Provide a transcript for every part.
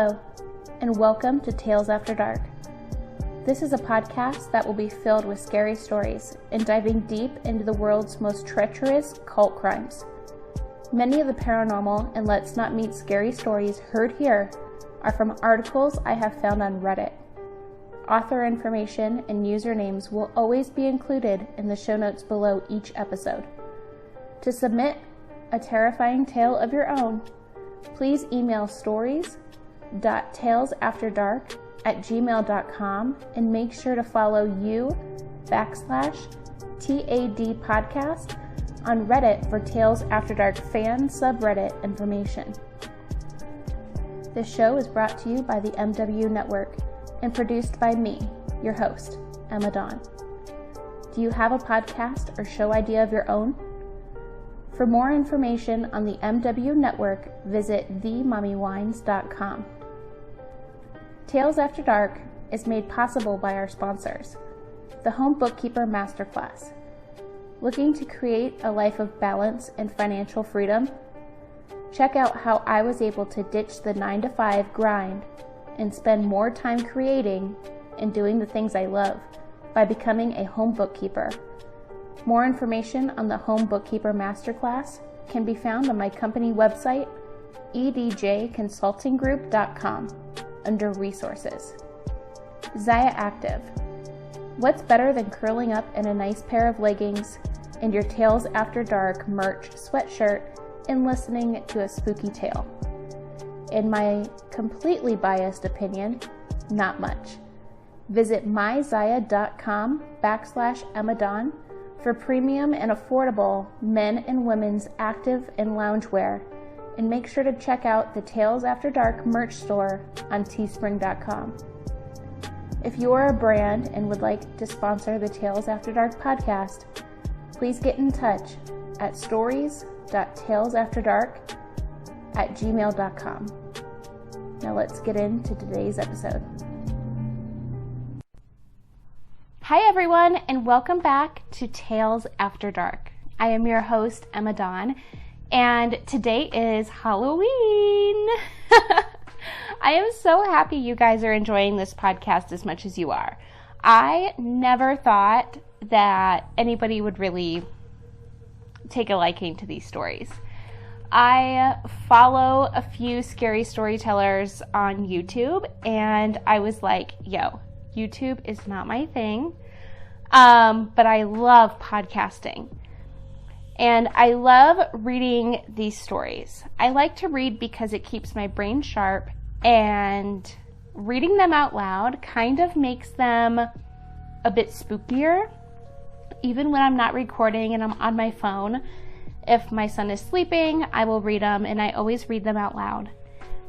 Hello, and welcome to Tales After Dark. This is a podcast that will be filled with scary stories and diving deep into the world's most treacherous cult crimes. Many of the paranormal and let's not meet scary stories heard here are from articles I have found on Reddit. Author information and usernames will always be included in the show notes below each episode. To submit a terrifying tale of your own, please email stories.talesafterdark@gmail.com and make sure to follow /TAD podcast on Reddit for Tales After Dark fan subreddit information. This show is brought to you by the MW Network and produced by me, your host, Emma Dawn. Do you have a podcast or show idea of your own? For more information on the MW Network, visit themummywines.com. Tales After Dark is made possible by our sponsors, the Home Bookkeeper Masterclass. Looking to create a life of balance and financial freedom? Check out how I was able to ditch the 9-to-5 grind and spend more time creating and doing the things I love by becoming a home bookkeeper. More information on the Home Bookkeeper Masterclass can be found on my company website, edjconsultinggroup.com, under Resources. Zaya Active. What's better than curling up in a nice pair of leggings and your Tales After Dark merch sweatshirt and listening to a spooky tale? In my completely biased opinion, not much. Visit myzaya.com/EmmaDawn for premium and affordable men and women's active and loungewear, and make sure to check out the Tales After Dark merch store on teespring.com. If you are a brand and would like to sponsor the Tales After Dark podcast, please get in touch at stories.talesafterdark@gmail.com. Now let's get into today's episode. Hi everyone, and welcome back to Tales After Dark. I am your host, Emma Dawn, and today is Halloween. I am so happy you guys are enjoying this podcast as much as you are. I never thought that anybody would really take a liking to these stories. I follow a few scary storytellers on YouTube, and I was like, yo, YouTube is not my thing, but I love podcasting. And I love reading these stories. I like to read because it keeps my brain sharp, and reading them out loud kind of makes them a bit spookier, even when I'm not recording and I'm on my phone. If my son is sleeping, I will read them, and I always read them out loud.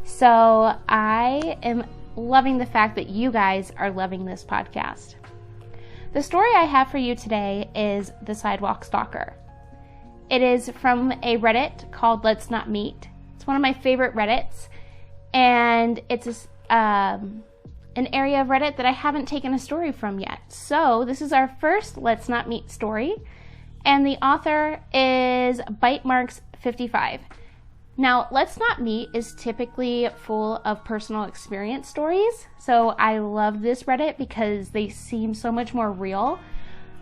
So I am loving the fact that you guys are loving this podcast. The story I have for you today is the Sidewalk Stalker. It is from a Reddit called Let's Not Meet. It's one of my favorite Reddits, and it's an area of Reddit that I haven't taken a story from yet. So this is our first Let's Not Meet story, and the author is BiteMarks55. Now, Let's Not Meet is typically full of personal experience stories, so I love this Reddit because they seem so much more real.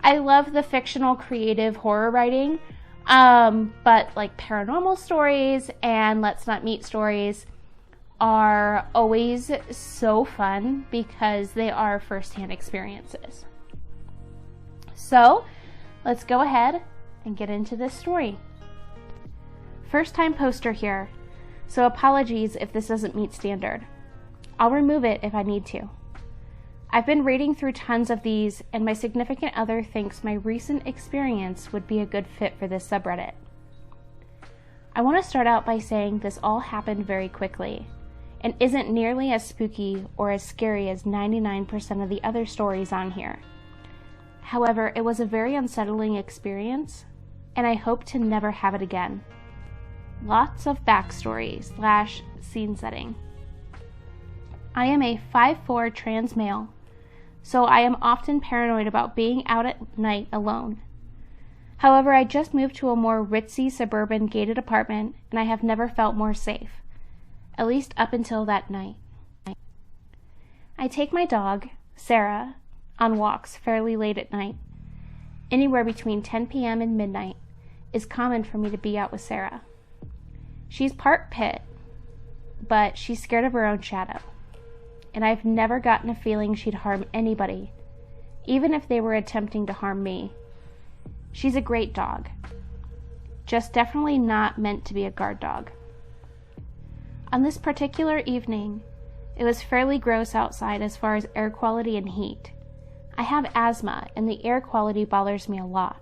I love the fictional creative horror writing, but like paranormal stories and Let's Not Meet stories are always so fun because they are firsthand experiences. So, let's go ahead and get into this story. First time poster here, so apologies if this doesn't meet standard. I'll remove it if I need to. I've been reading through tons of these, and my significant other thinks my recent experience would be a good fit for this subreddit. I want to start out by saying this all happened very quickly, and isn't nearly as spooky or as scary as 99% of the other stories on here. However, it was a very unsettling experience, and I hope to never have it again. Lots of backstory / scene setting. I am a 5'4" trans male, so I am often paranoid about being out at night alone. However, I just moved to a more ritzy suburban gated apartment, and I have never felt more safe, at least up until that night. I take my dog, Sarah, on walks fairly late at night. Anywhere between 10 p.m. and midnight is common for me to be out with Sarah. She's part pit, but she's scared of her own shadow. And I've never gotten a feeling she'd harm anybody, even if they were attempting to harm me. She's a great dog, just definitely not meant to be a guard dog. On this particular evening, it was fairly gross outside as far as air quality and heat. I have asthma, and the air quality bothers me a lot,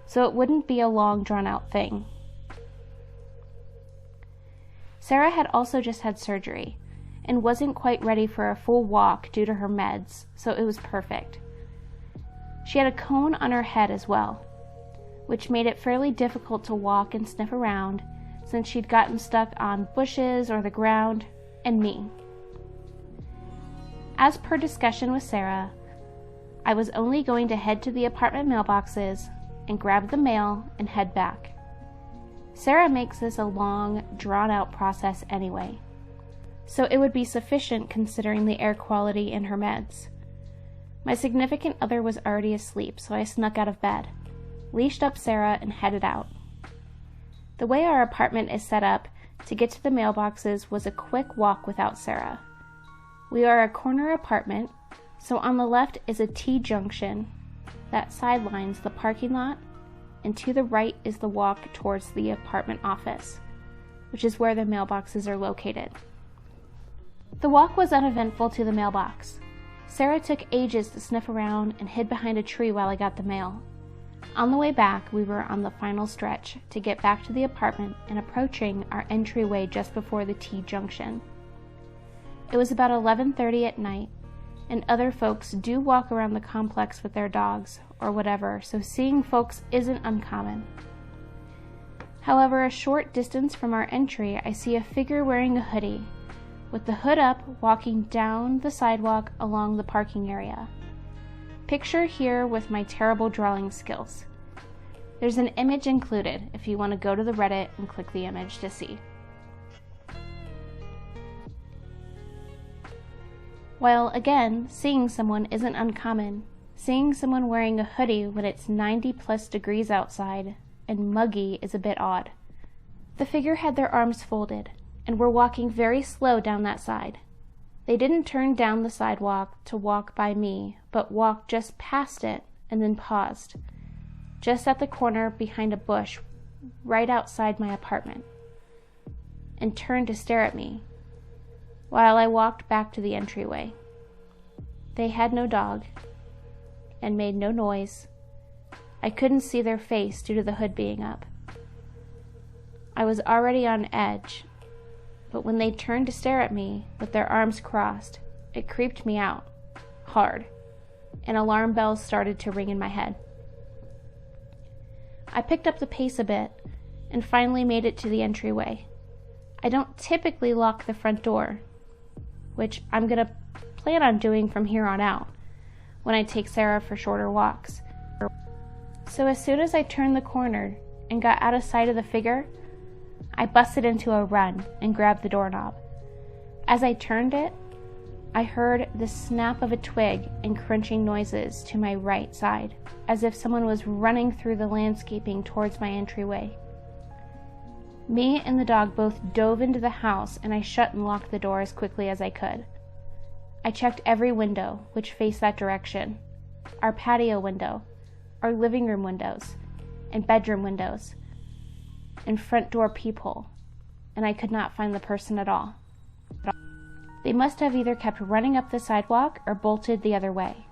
so it wouldn't be a long, drawn-out thing. Sarah had also just had surgery, and wasn't quite ready for a full walk due to her meds, so it was perfect. She had a cone on her head as well, which made it fairly difficult to walk and sniff around since she'd gotten stuck on bushes or the ground, and me. As per discussion with Sarah, I was only going to head to the apartment mailboxes and grab the mail and head back. Sarah makes this a long, drawn-out process anyway, so it would be sufficient considering the air quality in her meds. My significant other was already asleep, so I snuck out of bed, leashed up Sarah, and headed out. The way our apartment is set up to get to the mailboxes was a quick walk without Sarah. We are a corner apartment, so on the left is a T-junction that sidelines the parking lot, and to the right is the walk towards the apartment office, which is where the mailboxes are located. The walk was uneventful to the mailbox. Sarah took ages to sniff around and hid behind a tree while I got the mail. On the way back, we were on the final stretch to get back to the apartment and approaching our entryway just before the T-junction. It was about 11:30 at night, and other folks do walk around the complex with their dogs or whatever, so seeing folks isn't uncommon. However, a short distance from our entry, I see a figure wearing a hoodie, with the hood up, walking down the sidewalk along the parking area. Picture here with my terrible drawing skills. There's an image included if you want to go to the Reddit and click the image to see. While again, seeing someone isn't uncommon, seeing someone wearing a hoodie when it's 90+ degrees outside and muggy is a bit odd. The figure had their arms folded and were walking very slow down that side. They didn't turn down the sidewalk to walk by me, but walked just past it and then paused, just at the corner behind a bush right outside my apartment, and turned to stare at me while I walked back to the entryway. They had no dog and made no noise. I couldn't see their face due to the hood being up. I was already on edge, but when they turned to stare at me with their arms crossed, it creeped me out hard, and alarm bells started to ring in my head. I picked up the pace a bit and finally made it to the entryway. I don't typically lock the front door, which I'm going to plan on doing from here on out when I take Sarah for shorter walks. So as soon as I turned the corner and got out of sight of the figure, I busted into a run and grabbed the doorknob. As I turned it, I heard the snap of a twig and crunching noises to my right side, as if someone was running through the landscaping towards my entryway. Me and the dog both dove into the house, and I shut and locked the door as quickly as I could. I checked every window which faced that direction, our patio window, our living room windows, and bedroom windows, and front door peephole, and I could not find the person at all. They must have either kept running up the sidewalk or bolted the other way.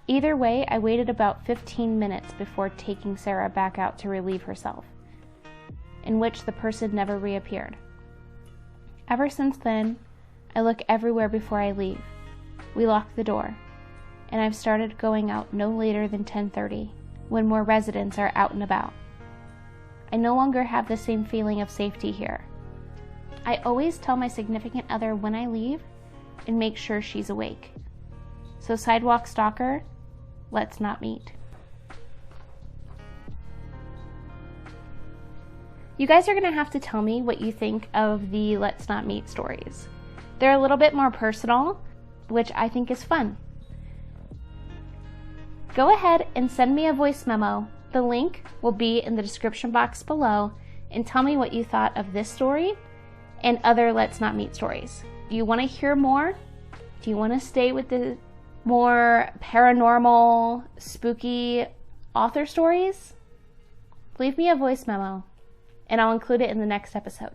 Either way, I waited about 15 minutes before taking Sarah back out to relieve herself, in which the person never reappeared. Ever since then, I look everywhere before I leave. We lock the door, and I've started going out no later than 10:30, when more residents are out and about. I no longer have the same feeling of safety here. I always tell my significant other when I leave and make sure she's awake. So Sidewalk Stalker, let's not meet. You guys are going to have to tell me what you think of the Let's Not Meet stories. They're a little bit more personal, which I think is fun. Go ahead and send me a voice memo. The link will be in the description box below, and tell me what you thought of this story and other Let's Not Meet stories. Do you want to hear more? Do you want to stay with the more paranormal, spooky author stories? Leave me a voice memo, and I'll include it in the next episode.